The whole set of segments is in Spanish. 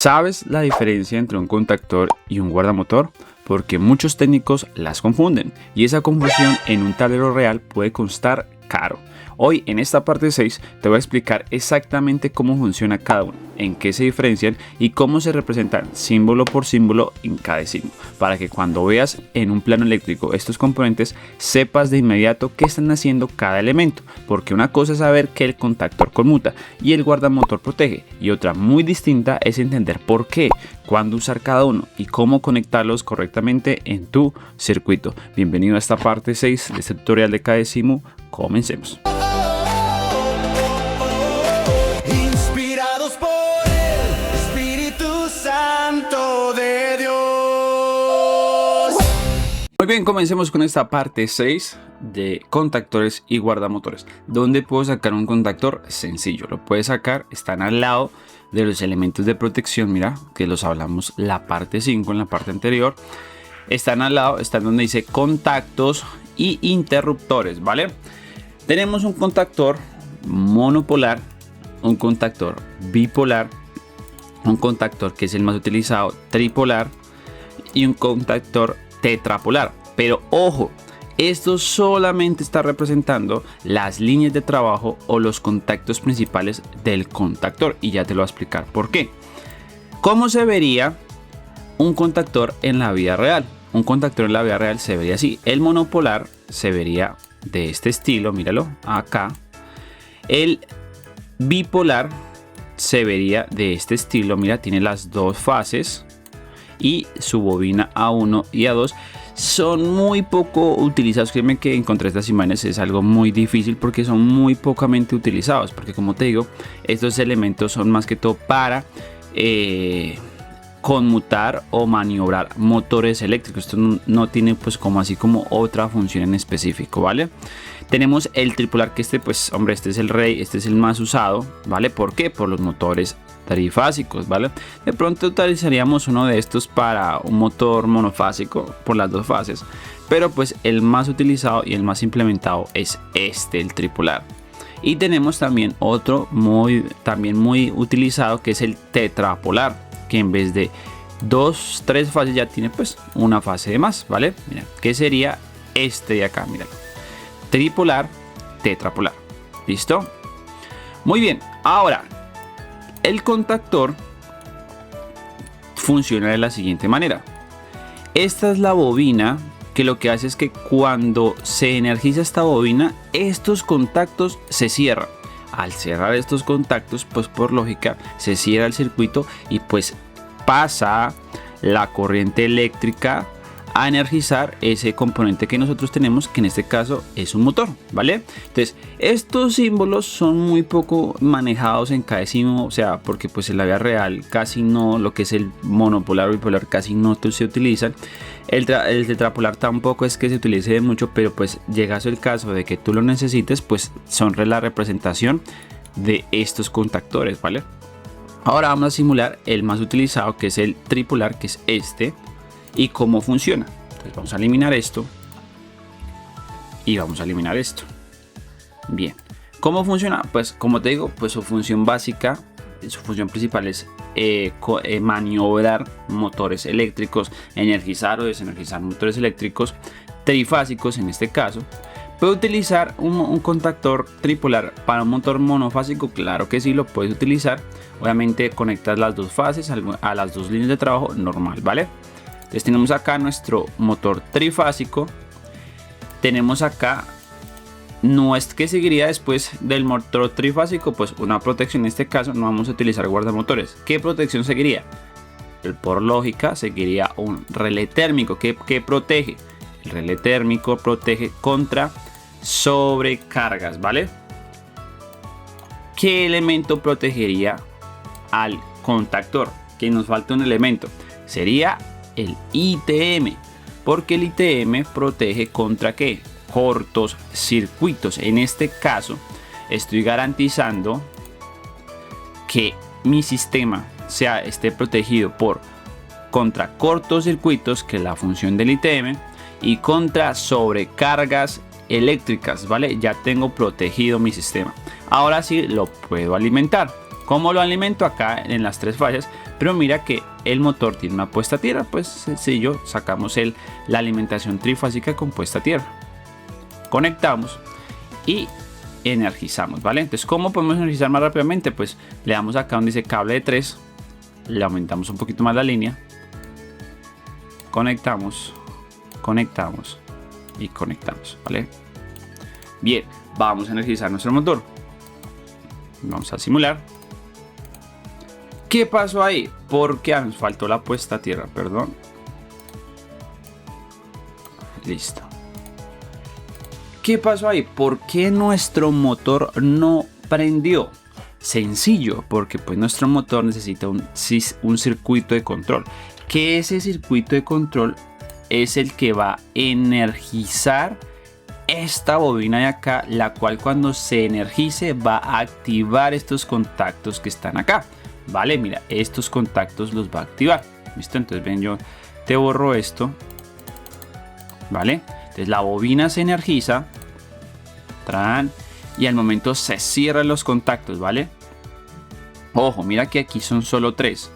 ¿Sabes la diferencia entre un contactor y un guardamotor? Porque muchos técnicos las confunden y esa confusión en un tablero real puede costar caro. Hoy en esta parte 6 te voy a explicar exactamente cómo funciona cada uno, en qué se diferencian y cómo se representan símbolo por símbolo en cada signo, para que cuando veas en un plano eléctrico estos componentes sepas de inmediato qué están haciendo cada elemento, porque una cosa es saber que el contactor conmuta y el guardamotor protege, y otra muy distinta es entender por qué, cuándo usar cada uno y cómo conectarlos correctamente en tu circuito. Bienvenido a esta parte 6 de este tutorial de KDSIMU. Comencemos. Inspirados por el Espíritu Santo de Dios. Muy bien, comencemos con esta parte 6 de contactores y guardamotores. ¿Dónde puedo sacar un contactor? Sencillo, lo puedes sacar, están al lado de los elementos de protección, mira, que los hablamos la parte 5 en la parte anterior. Están al lado, están donde dice contactos y interruptores, ¿vale? Tenemos un contactor monopolar, un contactor bipolar, un contactor que es el más utilizado tripolar y un contactor tetrapolar. Pero ojo, esto solamente está representando las líneas de trabajo o los contactos principales del contactor, y ya te lo voy a explicar por qué. ¿Cómo se vería un contactor en la vida real? Un contactor en la vida real se vería así. El monopolar se vería de este estilo, míralo acá. El bipolar se vería de este estilo, mira, tiene las dos fases y su bobina A1 y A2 son muy poco utilizados. Créeme que encontrar estas imágenes es algo muy difícil porque son muy pocamente utilizados, porque como te digo, estos elementos son más que todo para conmutar o maniobrar motores eléctricos. Esto no tiene pues como así como otra función en específico, ¿vale? Tenemos el tripolar, que pues hombre, este es el rey, este es el más usado, ¿vale? ¿Por qué? Por los motores trifásicos, ¿vale? De pronto utilizaríamos uno de estos para un motor monofásico por las dos fases, pero pues el más utilizado y el más implementado es este, el tripolar. Y tenemos también otro también muy utilizado, que es el tetrapolar, que en vez de tres fases ya tiene pues una fase de más, ¿vale? Mira, que sería este de acá, míralo. Tripolar, tetrapolar. ¿Listo? Muy bien. Ahora, el contactor funciona de la siguiente manera. Esta es la bobina, que lo que hace es que cuando se energiza esta bobina, estos contactos se cierran. Al cerrar estos contactos, pues por lógica se cierra el circuito y pues pasa la corriente eléctrica a energizar ese componente que nosotros tenemos, que en este caso es un motor, ¿vale? Entonces estos símbolos son muy poco manejados en KDSIMU, o sea, porque pues en la vida real casi no, lo que es el monopolar o bipolar casi no se utilizan. El tetrapolar tampoco es que se utilice mucho, pero pues llegase el caso de que tú lo necesites, pues son la representación de estos contactores, ¿vale? Ahora vamos a simular el más utilizado, que es el tripolar, que es este, y cómo funciona. Entonces vamos a eliminar esto y vamos a eliminar esto. Bien, ¿cómo funciona? Pues como te digo, pues su función básica, su función principal es maniobrar motores eléctricos, energizar o desenergizar motores eléctricos trifásicos en este caso. ¿Puede utilizar un contactor tripolar para un motor monofásico? Claro que sí, lo puedes utilizar. Obviamente conectas las dos fases a las dos líneas de trabajo normal, ¿vale? Entonces tenemos acá nuestro motor trifásico. Tenemos acá, no es que seguiría después del motor trifásico, pues una protección. En este caso no vamos a utilizar guardamotores. ¿Qué protección seguiría? Por lógica seguiría un relé térmico. ¿Qué protege? El relé térmico protege contra sobrecargas, ¿vale? ¿Qué elemento protegería al contactor? Que nos falta un elemento. Sería el ITM, porque el ITM protege contra ¿qué? Cortos circuitos. En este caso estoy garantizando que mi sistema esté protegido contra cortocircuitos, que es la función del ITM, y contra sobrecargas eléctricas, ¿vale? Ya tengo protegido mi sistema. Ahora sí lo puedo alimentar. ¿Cómo lo alimento? Acá en las 3 fallas, pero mira que el motor tiene una puesta a tierra, pues sencillo, sacamos la alimentación trifásica con puesta a tierra. Conectamos y energizamos, ¿vale? Entonces, ¿cómo podemos energizar más rápidamente? Pues le damos acá donde dice cable de 3, le aumentamos un poquito más la línea, conectamos y conectamos, ¿vale? Bien, vamos a energizar nuestro motor. Vamos a simular. ¿Qué pasó ahí? Porque nos faltó la puesta a tierra, perdón. Listo. ¿Qué pasó ahí? ¿Por qué nuestro motor no prendió? Sencillo, porque pues nuestro motor necesita un circuito de control. Que ese circuito de control es el que va a energizar esta bobina de acá, la cual cuando se energice va a activar estos contactos que están acá. Vale, mira, estos contactos los va a activar. ¿Listo? Entonces ven, yo te borro esto. Vale, entonces la bobina se energiza. Y al momento se cierran los contactos, ¿vale? Ojo, mira que aquí son solo 3.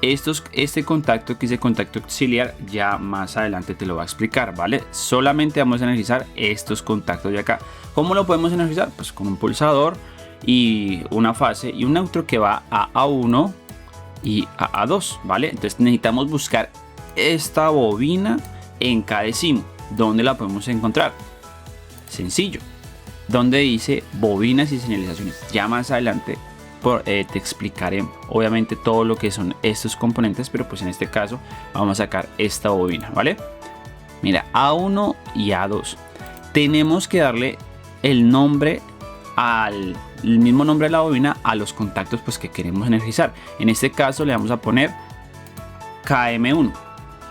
Este contacto que es el contacto auxiliar, ya más adelante te lo va a explicar, ¿vale? Solamente vamos a energizar estos contactos de acá. ¿Cómo lo podemos energizar? Pues con un pulsador y una fase y un neutro que va a A1 y a A2, ¿vale? Entonces necesitamos buscar esta bobina en cada décimo. ¿Dónde la podemos encontrar? Sencillo, donde dice bobinas y señalizaciones. Ya más adelante te explicaré obviamente todo lo que son estos componentes, pero pues en este caso vamos a sacar esta bobina, ¿vale? Mira, A1 y A2. Tenemos que darle el nombre el mismo nombre de la bobina a los contactos pues que queremos energizar. En este caso le vamos a poner KM1,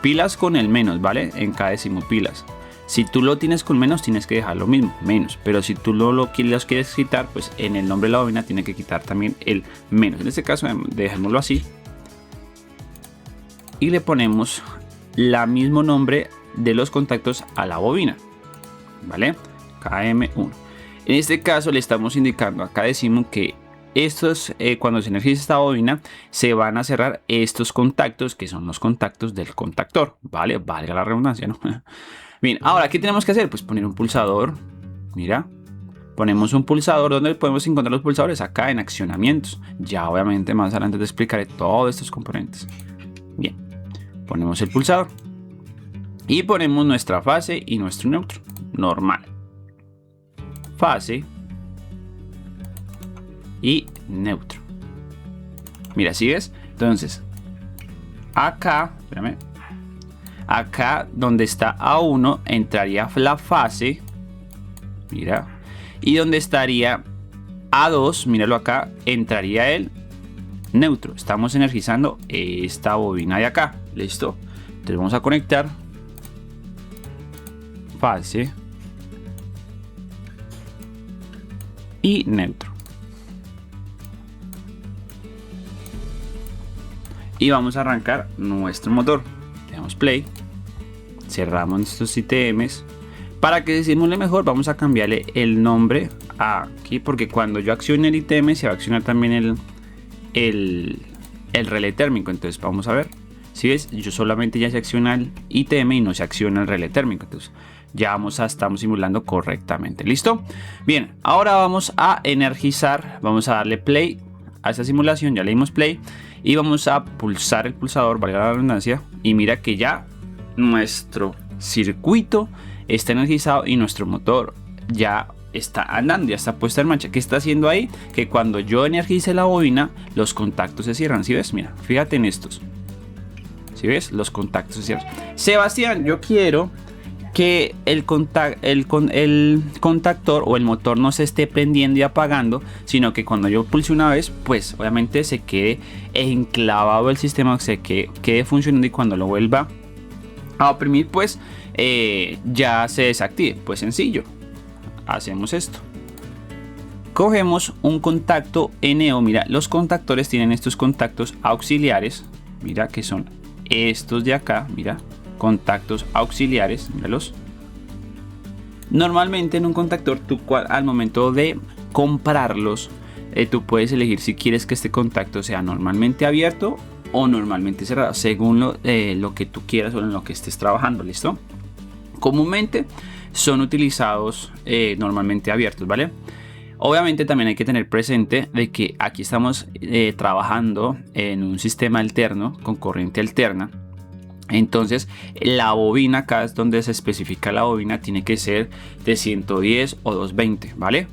pilas con el menos, ¿vale? En cada décimo pilas. Si tú lo tienes con menos, tienes que dejar lo mismo, menos. Pero si tú los quieres quitar, pues en el nombre de la bobina tiene que quitar también el menos. En este caso, dejémoslo así. Y le ponemos el mismo nombre de los contactos a la bobina, ¿vale? KM1. En este caso le estamos indicando a cada décimo que estos, cuando se energiza esta bobina, se van a cerrar estos contactos, que son los contactos del contactor, ¿vale? Valga la redundancia, ¿no? Bien, ahora, ¿qué tenemos que hacer? Pues poner un pulsador. Mira, ponemos un pulsador. ¿Dónde podemos encontrar los pulsadores? Acá en accionamientos. Ya obviamente más adelante te explicaré todos estos componentes. Bien, ponemos el pulsador y ponemos nuestra fase y nuestro neutro. Normal. Fase y neutro. Mira, ¿sí ves? Entonces, acá, espérame. Acá donde está A1 entraría la fase, mira, y donde estaría A2, míralo acá, entraría el neutro. Estamos energizando esta bobina de acá, listo. Entonces vamos a conectar fase y neutro. Y vamos a arrancar nuestro motor. Le damos play. Cerramos nuestros ITMs. Para que simule mejor, vamos a cambiarle el nombre aquí, porque cuando yo accione el ITM se va a accionar también el relé térmico. Entonces vamos a ver. Si ves, yo solamente ya se acciona el ITM y no se acciona el relé térmico. Entonces ya estamos simulando correctamente. ¿Listo? Bien, ahora vamos a energizar. Vamos a darle play a esta simulación. Ya le dimos play y vamos a pulsar el pulsador, valga la redundancia, y mira que ya nuestro circuito está energizado y nuestro motor ya está andando, ya está puesto en marcha. ¿Qué está haciendo ahí? Que cuando yo energice la bobina, los contactos se cierran. ¿Sí ves? Mira, fíjate en estos. ¿Sí ves? Los contactos se cierran. Sebastián, yo quiero que el contactor o el motor no se esté prendiendo y apagando, sino que cuando yo pulse una vez, pues obviamente se quede enclavado el sistema, se quede funcionando, y cuando lo vuelva a oprimir, pues ya se desactive. Pues sencillo, hacemos esto. Cogemos un contacto NO. Mira, los contactores tienen estos contactos auxiliares. Mira que son estos de acá. Mira, contactos auxiliares. Míralos. Normalmente en un contactor, tú al momento de comprarlos, tú puedes elegir si quieres que este contacto sea normalmente abierto o normalmente cerrado, según lo que tú quieras o en lo que estés trabajando. ¿Listo? Comúnmente son utilizados normalmente abiertos, ¿vale? Obviamente también hay que tener presente de que aquí estamos trabajando en un sistema alterno con corriente alterna. Entonces la bobina, acá es donde se especifica la bobina, tiene que ser de 110 o 220, ¿vale?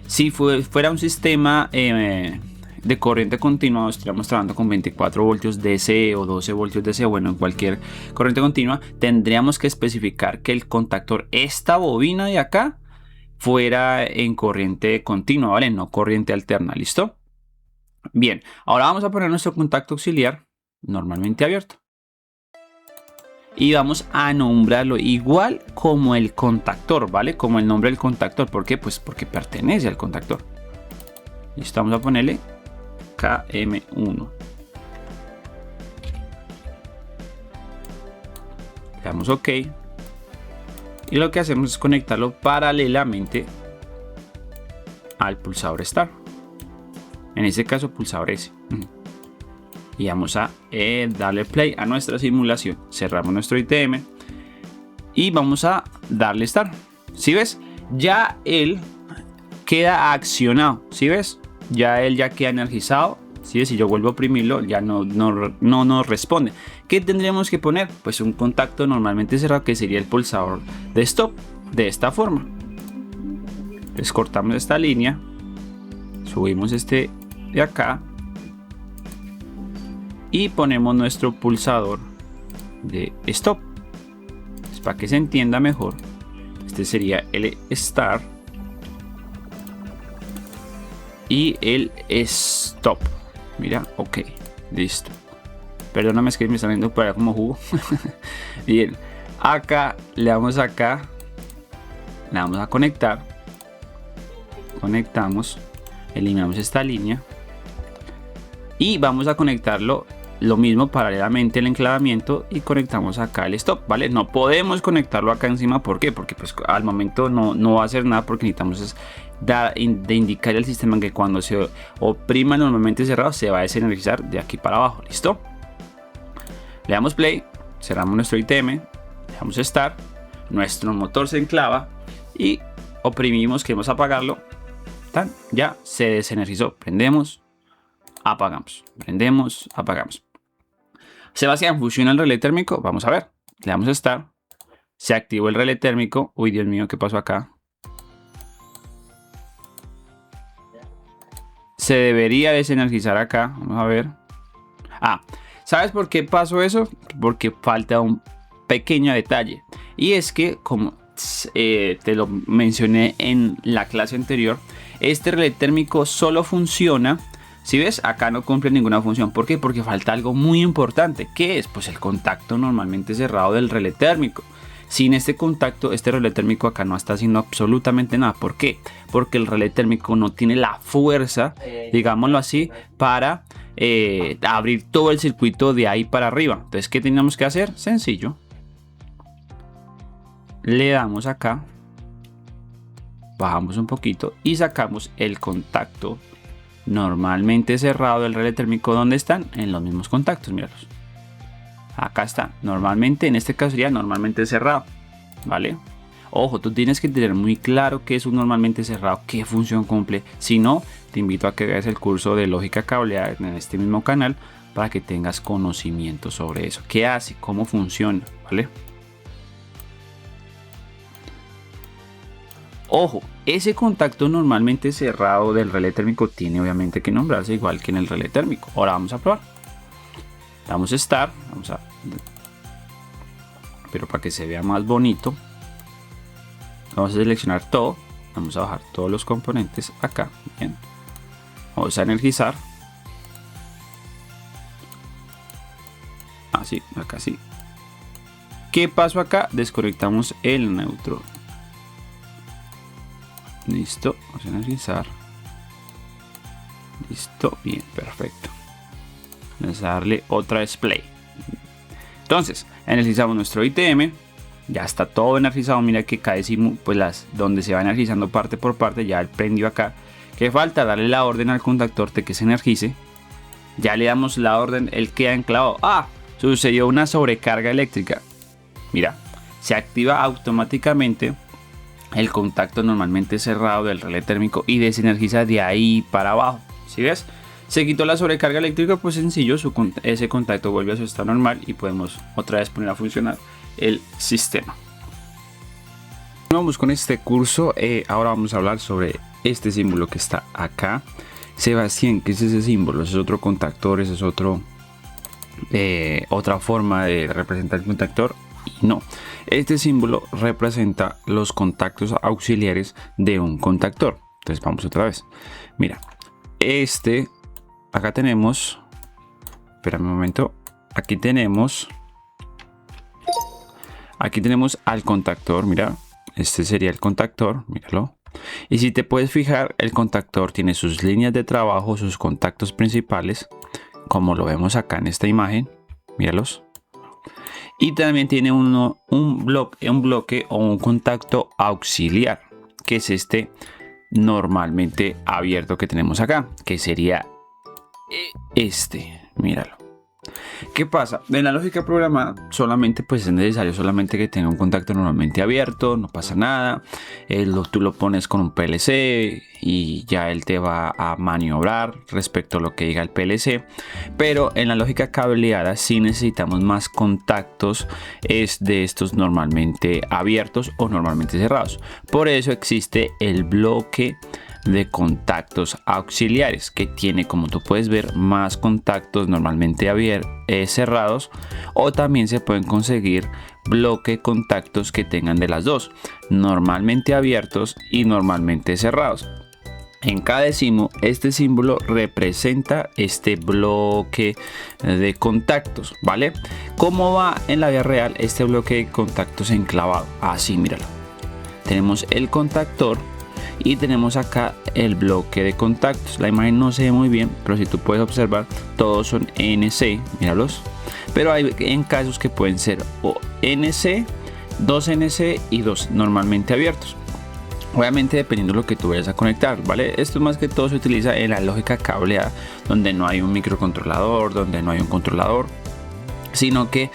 Si fuera un sistema de corriente continua, estaríamos trabajando con 24 voltios DC o 12 voltios DC, bueno, en cualquier corriente continua, tendríamos que especificar que el contactor, esta bobina de acá, fuera en corriente continua, ¿vale? No corriente alterna, ¿listo? Bien, ahora vamos a poner nuestro contacto auxiliar normalmente abierto. Y vamos a nombrarlo igual como el contactor, ¿vale? Como el nombre del contactor. ¿Por qué? Pues porque pertenece al contactor. Listo, vamos a ponerle KM1. Le damos OK. Y lo que hacemos es conectarlo paralelamente al pulsador Start. En este caso, pulsador S. Y vamos a darle play a nuestra simulación. Cerramos nuestro ITM y vamos a darle Start. ¿Sí ves? Ya él queda accionado. ¿Sí ves? Ya él ya queda energizado. ¿Sí ves? Si yo vuelvo a oprimirlo, ya no nos responde. ¿Qué tendríamos que poner? Pues un contacto normalmente cerrado, que sería el pulsador de stop, de esta forma. Entonces cortamos esta línea, subimos este de acá y ponemos nuestro pulsador de stop. Entonces, para que se entienda mejor, este sería el start y el stop. Mira, ok, listo. Perdóname, es que me está viendo por ahí como jugo. Bien, acá le damos acá, le vamos a conectar. Conectamos, eliminamos esta línea y vamos a conectarlo lo mismo paralelamente el enclavamiento y conectamos acá el stop, ¿vale? No podemos conectarlo acá encima, ¿por qué? Porque pues al momento no va a hacer nada, porque necesitamos de indicar al sistema que cuando se oprima normalmente cerrado se va a desenergizar de aquí para abajo. ¿Listo? Le damos play, cerramos nuestro ITM, le damos Start, nuestro motor se enclava y oprimimos, queremos apagarlo. ¡Tan! Ya se desenergizó. Prendemos, apagamos, prendemos, apagamos. Sebastián, ¿funciona el relé térmico? Vamos a ver. Le damos Start, se activó el relé térmico. Uy, Dios mío, ¿qué pasó acá? Se debería desenergizar acá. Vamos a ver. ¿Sabes por qué pasó eso? Porque falta un pequeño detalle. Y es que, como te lo mencioné en la clase anterior, este relé térmico solo funciona. Si ves, acá no cumple ninguna función. ¿Por qué? Porque falta algo muy importante. ¿Qué es? Pues el contacto normalmente cerrado del relé térmico. Sin este contacto, este relé térmico acá no está haciendo absolutamente nada. ¿Por qué? Porque el relé térmico no tiene la fuerza, digámoslo así, para abrir todo el circuito de ahí para arriba. Entonces, ¿qué tenemos que hacer? Sencillo. Le damos acá, bajamos un poquito y sacamos el contacto normalmente cerrado del relé térmico. ¿Dónde están? En los mismos contactos, míralos. Acá está, normalmente, en este caso sería normalmente cerrado, ¿vale? Ojo, tú tienes que tener muy claro qué es un normalmente cerrado, qué función cumple. Si no, te invito a que veas el curso de lógica cableada en este mismo canal para que tengas conocimiento sobre eso. ¿Qué hace? ¿Cómo funciona? ¿Vale? Ojo, ese contacto normalmente cerrado del relé térmico tiene obviamente que nombrarse igual que en el relé térmico. Ahora vamos a probar. Damos Start, pero para que se vea más bonito, vamos a seleccionar todo, vamos a bajar todos los componentes acá. Bien, vamos a energizar, así, acá sí. ¿Qué pasó acá? Desconectamos el neutro. Listo, vamos a energizar. Listo, bien, perfecto. Vamos a darle otra display. Entonces, energizamos nuestro ITM. Ya está todo energizado. Mira que cada décimo, pues donde se va energizando parte por parte, ya él prendió acá. ¿Qué falta? Darle la orden al contactor de que se energice. Ya le damos la orden, él queda enclavado. ¡Ah! Sucedió una sobrecarga eléctrica. Mira, se activa automáticamente el contacto normalmente cerrado del relé térmico y desenergiza de ahí para abajo. ¿Sí ves? Se quitó la sobrecarga eléctrica, pues sencillo, ese contacto vuelve a su estado normal y podemos otra vez poner a funcionar el sistema. Vamos con este curso. Ahora vamos a hablar sobre este símbolo que está acá. Sebastián, ¿qué es ese símbolo? ¿Es otro contactor? ¿Es otra forma de representar el contactor? Y no, este símbolo representa los contactos auxiliares de un contactor. Entonces vamos otra vez. Mira, acá tenemos, espérame un momento, aquí tenemos al contactor. Mira, este sería el contactor, míralo. Y si te puedes fijar, el contactor tiene sus líneas de trabajo, sus contactos principales, como lo vemos acá en esta imagen, míralos. Y también tiene un bloque o un contacto auxiliar, que es este normalmente abierto que tenemos acá, que sería míralo. ¿Qué pasa? En la lógica programada solamente pues es necesario solamente que tenga un contacto normalmente abierto, no pasa nada. Tú lo pones con un PLC y ya él te va a maniobrar respecto a lo que diga el PLC. Pero en la lógica cableada sí necesitamos más contactos de estos normalmente abiertos o normalmente cerrados. Por eso existe el bloque de contactos auxiliares, que tiene, como tú puedes ver, más contactos normalmente cerrados, o también se pueden conseguir bloque contactos que tengan de las dos, normalmente abiertos y normalmente cerrados. En cada décimo, este símbolo representa este bloque de contactos, ¿vale? ¿Cómo va en la vida real este bloque de contactos enclavado? Así, míralo. Tenemos el contactor y tenemos acá el bloque de contactos. La imagen no se ve muy bien, pero si tú puedes observar, todos son NC, míralos. Pero hay en casos que pueden ser o NC, 2 NC y 2 normalmente abiertos. Obviamente dependiendo de lo que tú vayas a conectar, ¿vale? Esto más que todo se utiliza en la lógica cableada, donde no hay un microcontrolador, donde no hay un controlador, sino que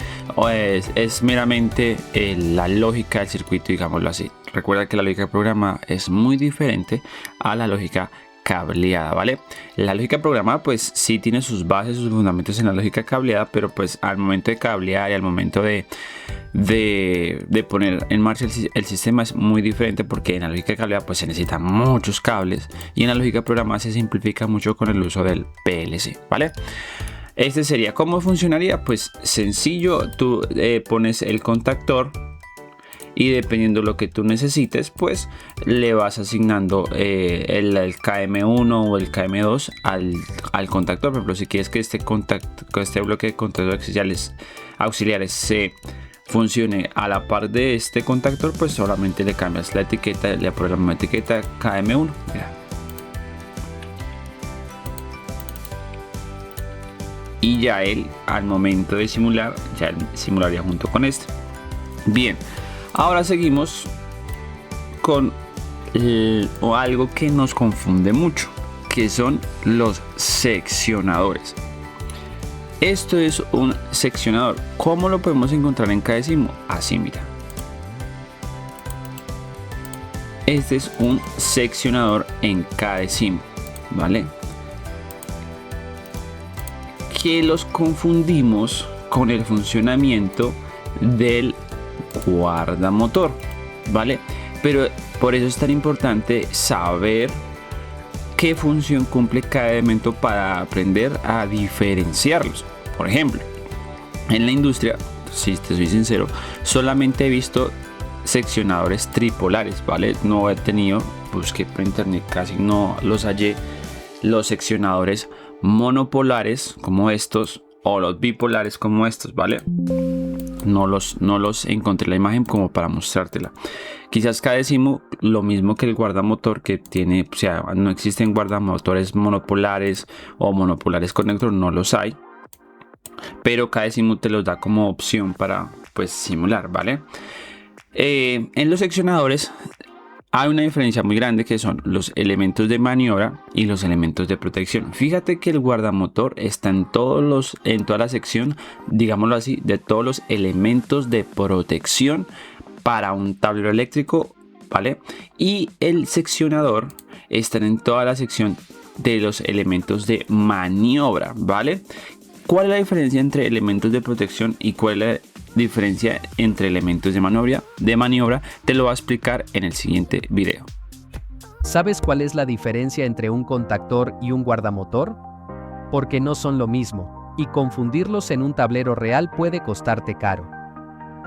es meramente la lógica del circuito, digámoslo así. Recuerda que la lógica programada es muy diferente a la lógica cableada, ¿vale? La lógica programada pues sí tiene sus bases, sus fundamentos en la lógica cableada, pero pues al momento de cablear y al momento de poner en marcha el sistema es muy diferente, porque en la lógica cableada pues se necesitan muchos cables y en la lógica programada se simplifica mucho con el uso del PLC, ¿vale? Este sería cómo funcionaría. Pues sencillo, tú pones el contactor y dependiendo de lo que tú necesites, pues le vas asignando el KM1 o el KM2 al contactor. Por ejemplo, si quieres que este bloque de contactos auxiliares se funcione a la par de este contactor, pues solamente le cambias la etiqueta, le pones la misma etiqueta KM1. Mira. Y ya él, al momento de simular, ya él simularía junto con este. Bien, ahora seguimos con algo que nos confunde mucho, que son los seccionadores. Esto es un seccionador. ¿Cómo lo podemos encontrar en cada décimo? Así, mira. Este es un seccionador en cada décimo, ¿vale? Que los confundimos con el funcionamiento del guardamotor, ¿vale? Pero por eso es tan importante saber qué función cumple cada elemento para aprender a diferenciarlos. Por ejemplo, en la industria, si te soy sincero, solamente he visto seccionadores tripolares, ¿vale? No he tenido, busqué por internet, casi no los hallé, los seccionadores monopolares como estos o los bipolares como estos, ¿vale? No los encontré la imagen como para mostrártela. Quizás cada décimo, lo mismo que el guardamotor, que tiene, o sea, no existen guardamotores monopolares o monopolares con electro, no los hay, pero cada décimo te los da como opción para pues simular, ¿vale? En los seccionadores Hay una diferencia muy grande que son los elementos de maniobra y los elementos de protección. Fíjate que el guardamotor está en toda la sección, digámoslo así, de todos los elementos de protección para un tablero eléctrico, ¿vale? Y el seccionador está en toda la sección de los elementos de maniobra, ¿vale? ¿Cuál es la diferencia entre elementos de protección y cuál es la diferencia entre elementos de maniobra? Te lo voy a explicar en el siguiente video. ¿Sabes cuál es la diferencia entre un contactor y un guardamotor? Porque no son lo mismo, y confundirlos en un tablero real puede costarte caro.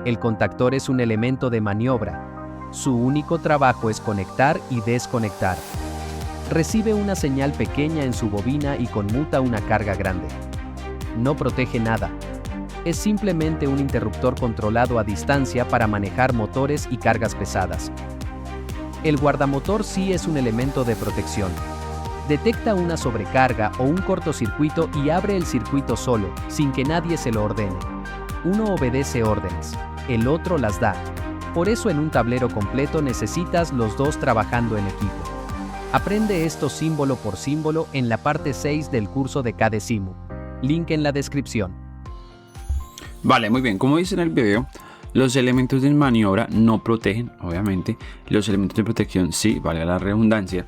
El contactor es un elemento de maniobra. Su único trabajo es conectar y desconectar. Recibe una señal pequeña en su bobina y conmuta una carga grande. No protege nada. Es simplemente un interruptor controlado a distancia para manejar motores y cargas pesadas. El guardamotor sí es un elemento de protección. Detecta una sobrecarga o un cortocircuito y abre el circuito solo, sin que nadie se lo ordene. Uno obedece órdenes, el otro las da. Por eso en un tablero completo necesitas los dos trabajando en equipo. Aprende esto símbolo por símbolo en la parte 6 del curso de KDesimu. Link en la descripción. Vale, muy bien. Como dice en el video, los elementos de maniobra no protegen, obviamente. Los elementos de protección sí, vale la redundancia.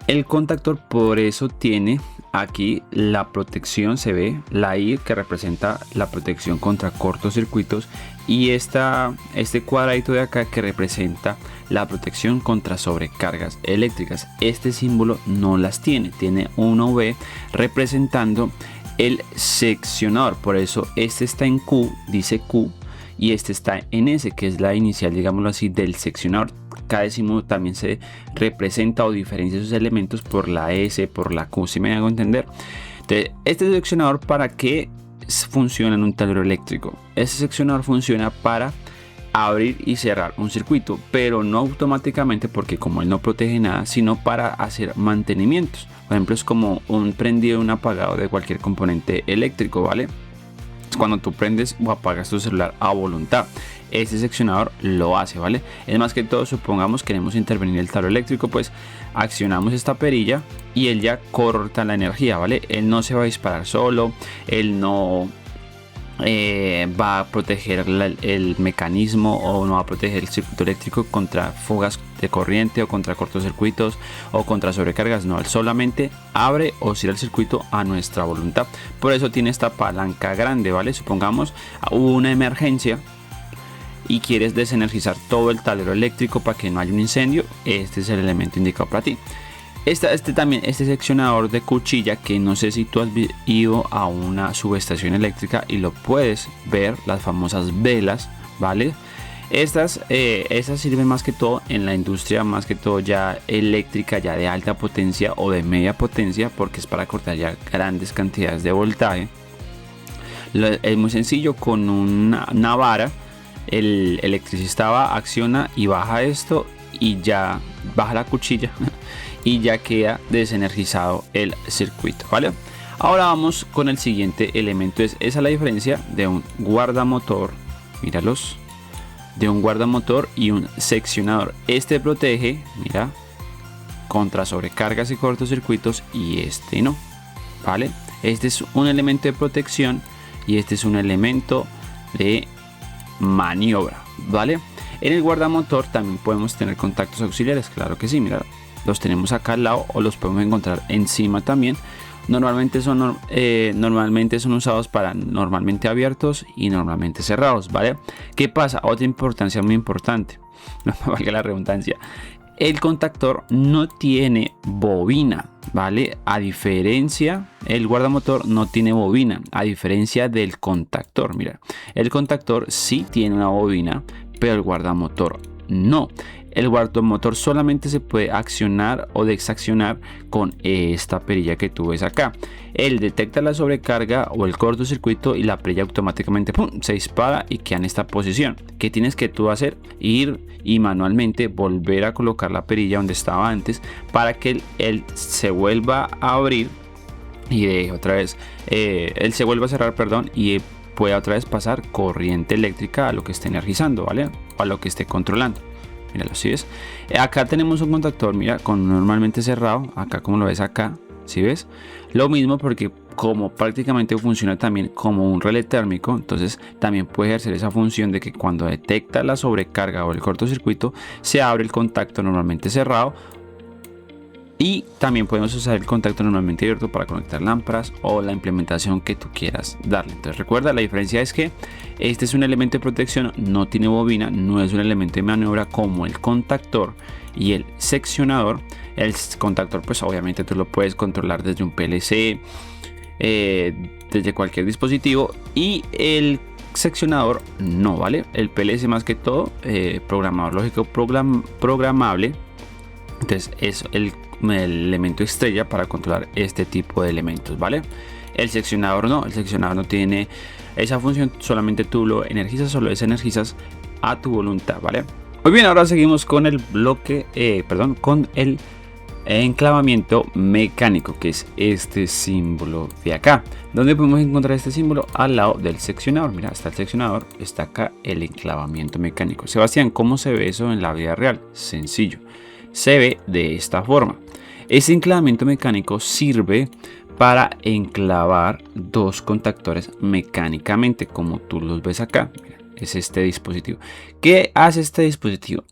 El contactor por eso tiene aquí la protección, se ve la I que representa la protección contra cortocircuitos y este cuadradito de acá que representa la protección contra sobrecargas eléctricas. Este símbolo no las tiene, tiene una V representando el seccionador, por eso este está en Q, dice Q, y este está en S, que es la inicial, digámoslo así, del seccionador. KDesimu también se representa o diferencia sus elementos por la S, por la Q, si me hago entender. Entonces, este seccionador, ¿para qué funciona en un tablero eléctrico? Este seccionador funciona para abrir y cerrar un circuito, pero no automáticamente, porque como él no protege nada, sino para hacer mantenimientos. Por ejemplo, es como un prendido y un apagado de cualquier componente eléctrico, ¿vale? Es cuando tú prendes o apagas tu celular a voluntad. Este seccionador lo hace, ¿vale? Es más que todo, supongamos queremos intervenir el tablero eléctrico, pues accionamos esta perilla y él ya corta la energía, ¿vale? Él no se va a disparar solo, él no va a proteger el mecanismo o no va a proteger el circuito eléctrico contra fugas de corriente o contra cortocircuitos o contra sobrecargas. No, él solamente abre o cierra el circuito a nuestra voluntad. Por eso tiene esta palanca grande, ¿vale? Supongamos hubo una emergencia y quieres desenergizar todo el tablero eléctrico para que no haya un incendio. Este es el elemento indicado para ti. Este seccionador de cuchilla, que no sé si tú has ido a una subestación eléctrica y lo puedes ver, las famosas velas, ¿vale? Estas sirven más que todo en la industria, más que todo ya eléctrica, ya de alta potencia o de media potencia, porque es para cortar ya grandes cantidades de voltaje. Es muy sencillo, con una vara el electricista acciona y baja esto y ya baja la cuchilla y ya queda desenergizado el circuito, ¿vale? Ahora vamos con el siguiente elemento. Esa es la diferencia de un guardamotor, míralos, de un guardamotor y un seccionador. Este protege, mira, contra sobrecargas y cortocircuitos y este no, ¿vale? Este es un elemento de protección y este es un elemento de maniobra, ¿vale? En el guardamotor también podemos tener contactos auxiliares, claro que sí, mira, los tenemos acá al lado o los podemos encontrar encima también. Normalmente son usados para normalmente abiertos y normalmente cerrados, ¿vale? ¿Qué pasa? Otra importancia muy importante, no me valga la redundancia. El contactor no tiene bobina, ¿vale? A diferencia, el guardamotor no tiene bobina, a diferencia del contactor. Mira, el contactor sí tiene una bobina, pero el guardamotor no. El guardamotor solamente se puede accionar o desaccionar con esta perilla que tú ves acá. Él detecta la sobrecarga o el cortocircuito y la perilla automáticamente ¡pum!, se dispara y queda en esta posición. ¿Qué tienes que tú hacer? Ir y manualmente volver a colocar la perilla donde estaba antes para que él se vuelva a abrir y otra vez él se vuelva a cerrar, perdón, y pueda otra vez pasar corriente eléctrica a lo que esté energizando, ¿vale? O a lo que esté controlando. Míralo, ¿sí ves? Acá tenemos un contactor, mira, con normalmente cerrado. Acá como lo ves acá, ¿sí ves? Lo mismo porque como prácticamente funciona también como un relé térmico, entonces también puede ejercer esa función de que cuando detecta la sobrecarga o el cortocircuito, se abre el contacto normalmente cerrado. Y también podemos usar el contacto normalmente abierto para conectar lámparas o la implementación que tú quieras darle. Entonces recuerda, la diferencia es que este es un elemento de protección, no tiene bobina, no es un elemento de maniobra como el contactor y el seccionador. El contactor pues obviamente tú lo puedes controlar desde un PLC, desde cualquier dispositivo, y el seccionador no, ¿vale? El PLC más que todo, programador lógico programable. Entonces es el elemento estrella para controlar este tipo de elementos, ¿vale? El seccionador no tiene esa función, solamente tú lo energizas o lo desenergizas a tu voluntad, ¿vale? Muy bien, ahora seguimos con el bloque, con el enclavamiento mecánico, que es este símbolo de acá. ¿Dónde podemos encontrar este símbolo? Al lado del seccionador. Mira, está el seccionador, está acá el enclavamiento mecánico. Sebastián, ¿cómo se ve eso en la vida real? Sencillo. Se ve de esta forma. Ese enclavamiento mecánico sirve para enclavar dos contactores mecánicamente, como tú los ves acá. Mira, es este dispositivo. ¿Qué hace este dispositivo?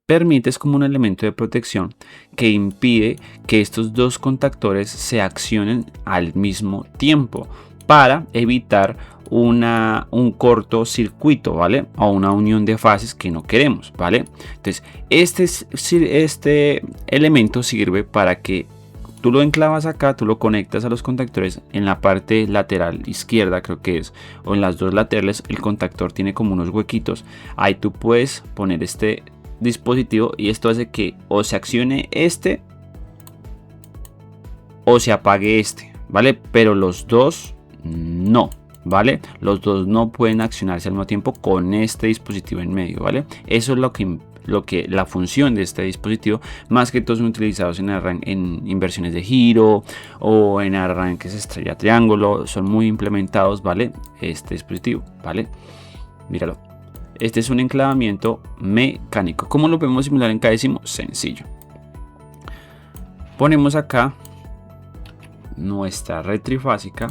Permite, es como un elemento de protección que impide que estos dos contactores se accionen al mismo tiempo para evitar un cortocircuito, ¿vale? O una unión de fases que no queremos, ¿vale? Entonces, este elemento sirve para que tú lo enclavas acá, tú lo conectas a los contactores en la parte lateral izquierda, creo que es, o en las dos laterales, el contactor tiene como unos huequitos. Ahí tú puedes poner este dispositivo y esto hace que o se accione este o se apague este, ¿vale? Pero los dos no, ¿vale? Los dos no pueden accionarse al mismo tiempo con este dispositivo en medio, ¿vale? Eso es lo que la función de este dispositivo, más que todos son utilizados en inversiones de giro o en arranques estrella triángulo, son muy implementados, ¿vale? Este dispositivo, ¿vale? Míralo. Este es un enclavamiento mecánico. ¿Cómo lo podemos simular en K-Décimo? Sencillo. Ponemos acá nuestra red trifásica.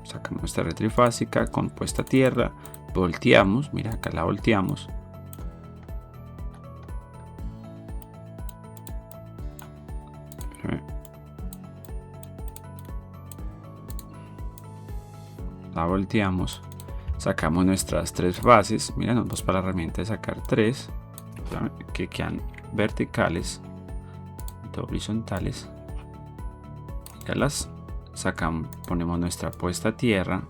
Sacamos nuestra red trifásica con puesta a tierra. Volteamos. Mira, acá la volteamos. La volteamos. Sacamos nuestras tres fases. Mira, nos vamos para la herramienta de sacar tres que quedan verticales, horizontales. Ya las sacamos, ponemos nuestra puesta a tierra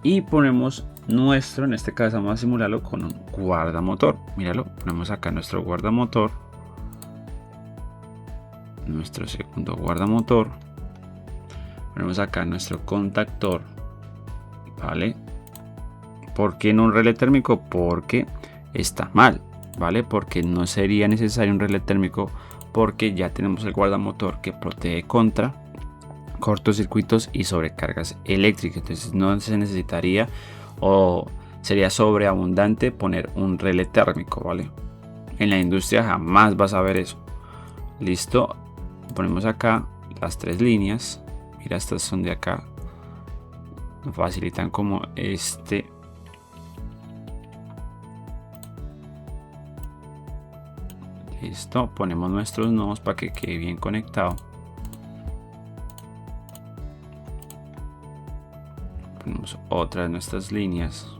y ponemos nuestro, en este caso vamos a simularlo con un guardamotor. Míralo, ponemos acá nuestro guardamotor, nuestro segundo guardamotor, ponemos acá nuestro contactor. ¿Vale? ¿Por qué no un relé térmico? Porque está mal, ¿vale? Porque no sería necesario un relé térmico, porque ya tenemos el guardamotor que protege contra cortocircuitos y sobrecargas eléctricas. Entonces no se necesitaría o sería sobreabundante poner un relé térmico, ¿vale? En la industria jamás vas a ver eso. Listo, ponemos acá las tres líneas. Mira, estas son de acá. Facilitan como este. Listo, ponemos nuestros nodos para que quede bien conectado. Ponemos otra de nuestras líneas.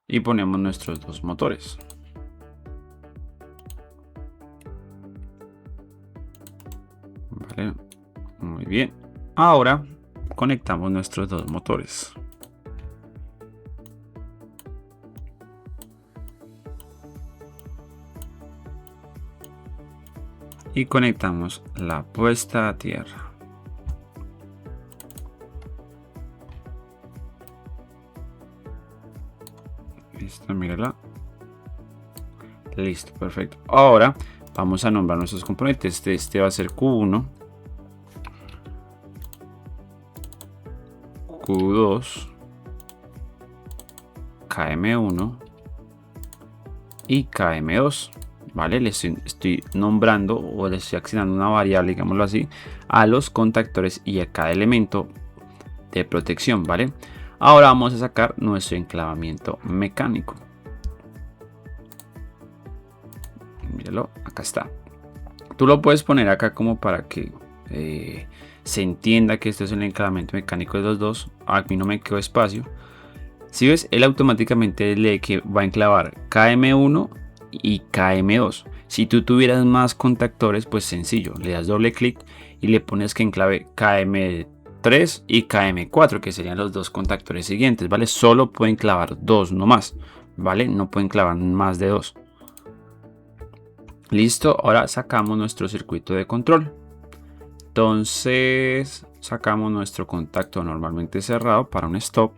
Y ponemos nuestros dos motores. Vale. Muy bien, ahora conectamos nuestros dos motores. Y conectamos la puesta a tierra. Listo, mírala. Listo, perfecto. Ahora vamos a nombrar nuestros componentes. Este va a ser Q1. Q2 KM1 y KM2, ¿vale? Les estoy nombrando o les estoy asignando una variable, digámoslo así, a los contactores y a cada elemento de protección, ¿vale? Ahora vamos a sacar nuestro enclavamiento mecánico. Míralo, acá está. Tú lo puedes poner acá como para que se entienda que esto es el enclavamiento mecánico de los dos. A mí no me quedó espacio. Si ves, él automáticamente lee que va a enclavar KM1 y KM2. Si tú tuvieras más contactores, pues sencillo, le das doble clic y le pones que enclave KM3 y KM4, que serían los dos contactores siguientes, ¿vale? Solo pueden clavar dos, no más, ¿vale? No pueden clavar más de dos. Listo, ahora sacamos nuestro circuito de control. Entonces sacamos nuestro contacto normalmente cerrado para un stop.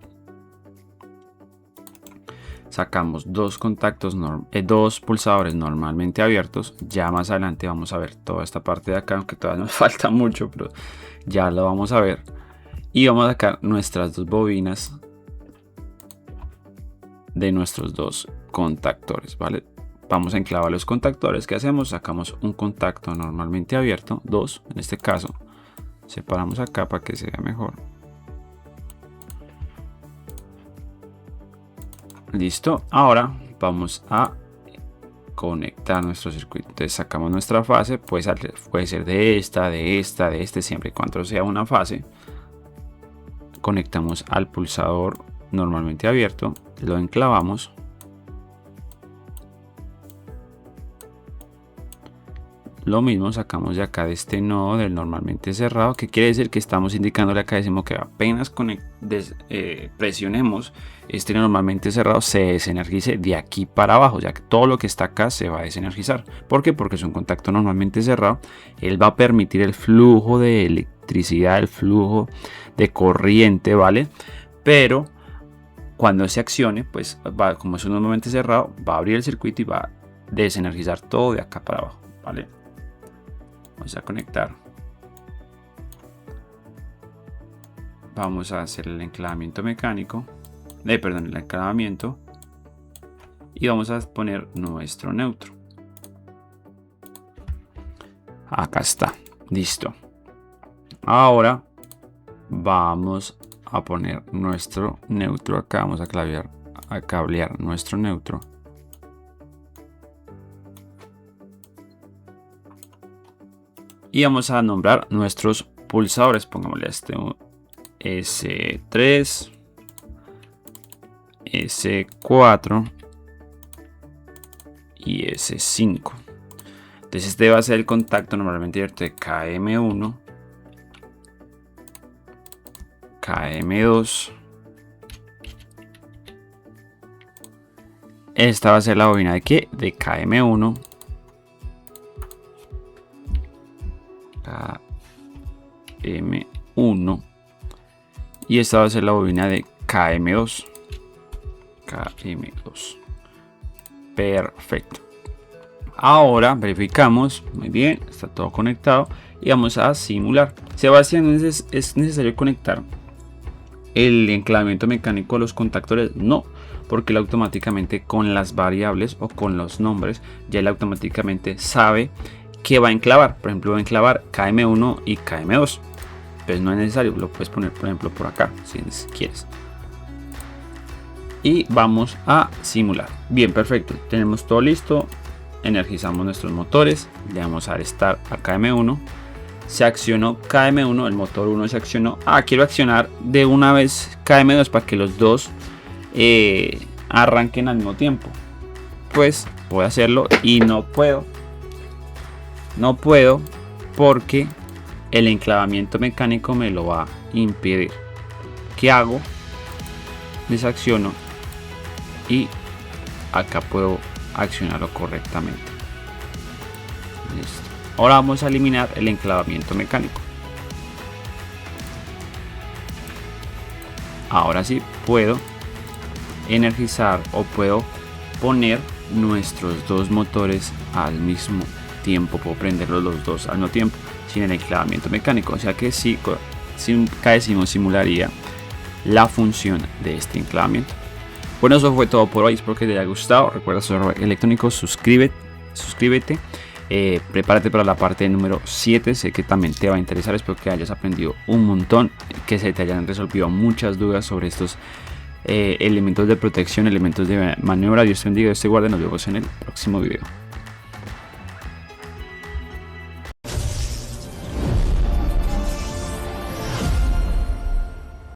Sacamos dos contactos, dos pulsadores normalmente abiertos. Ya más adelante vamos a ver toda esta parte de acá, aunque todavía nos falta mucho, pero ya lo vamos a ver. Y vamos a sacar nuestras dos bobinas de nuestros dos contactores, ¿vale? Vamos a enclavar los contactores. ¿Qué hacemos? Sacamos un contacto normalmente abierto, dos en este caso. Separamos acá para que se vea mejor. Listo. Ahora vamos a conectar nuestro circuito. Entonces sacamos nuestra fase. Puede ser de este, siempre y cuando sea una fase. Conectamos al pulsador normalmente abierto. Lo enclavamos. Lo mismo sacamos de acá de este nodo del normalmente cerrado, que quiere decir que estamos indicándole acá, decimos que apenas presionemos este normalmente cerrado se desenergice de aquí para abajo, ya que todo lo que está acá se va a desenergizar. ¿Por qué? Porque es un contacto normalmente cerrado. Él va a permitir el flujo de electricidad, el flujo de corriente, ¿vale? Pero cuando se accione, pues como es un normalmente cerrado, va a abrir el circuito y va a desenergizar todo de acá para abajo, ¿vale? Vamos a conectar. Vamos a hacer el enclavamiento mecánico. El enclavamiento. Y vamos a poner nuestro neutro. Acá está. Listo. Ahora vamos a poner nuestro neutro acá. Vamos a cablear nuestro neutro. Y vamos a nombrar nuestros pulsadores. Pongámosle este S3, S4 y S5. Entonces este va a ser el contacto normalmente abierto de KM1, KM2. Esta va a ser la bobina de ¿qué? De KM1. KM1 y esta va a ser la bobina de KM2. Perfecto. Ahora verificamos, muy bien, está todo conectado y vamos a simular. Sebastián, ¿es necesario conectar el enclavamiento mecánico a los contactores? No, porque él automáticamente con las variables o con los nombres ya él automáticamente sabe que va a enclavar. Por ejemplo, va a enclavar KM1 y KM2. Pues no es necesario, lo puedes poner por ejemplo por acá si quieres. Y vamos a simular. Bien, perfecto. Tenemos todo listo. Energizamos nuestros motores. Le damos a dar Start a KM1. Se accionó KM1, el motor 1 se accionó. Quiero accionar de una vez KM2 para que los dos arranquen al mismo tiempo. Pues voy a hacerlo y no puedo. No puedo porque el enclavamiento mecánico me lo va a impedir. ¿Qué hago? Desacciono y acá puedo accionarlo correctamente. Listo. Ahora vamos a eliminar el enclavamiento mecánico. Ahora sí puedo energizar o puedo poner nuestros dos motores al mismo tiempo. Puedo prenderlos los dos al mismo tiempo sin el enclavamiento mecánico. O sea que sí, simularía la función de este enclavamiento. Bueno, eso fue todo por hoy. Espero que te haya gustado. Recuerda su correo electrónico, suscríbete. Prepárate para la parte número 7. Sé que también te va a interesar. Espero que hayas aprendido un montón, que se te hayan resolvido muchas dudas sobre estos elementos de protección, elementos de maniobra. Dios te bendiga, Dios te guarde. Nos vemos en el próximo video.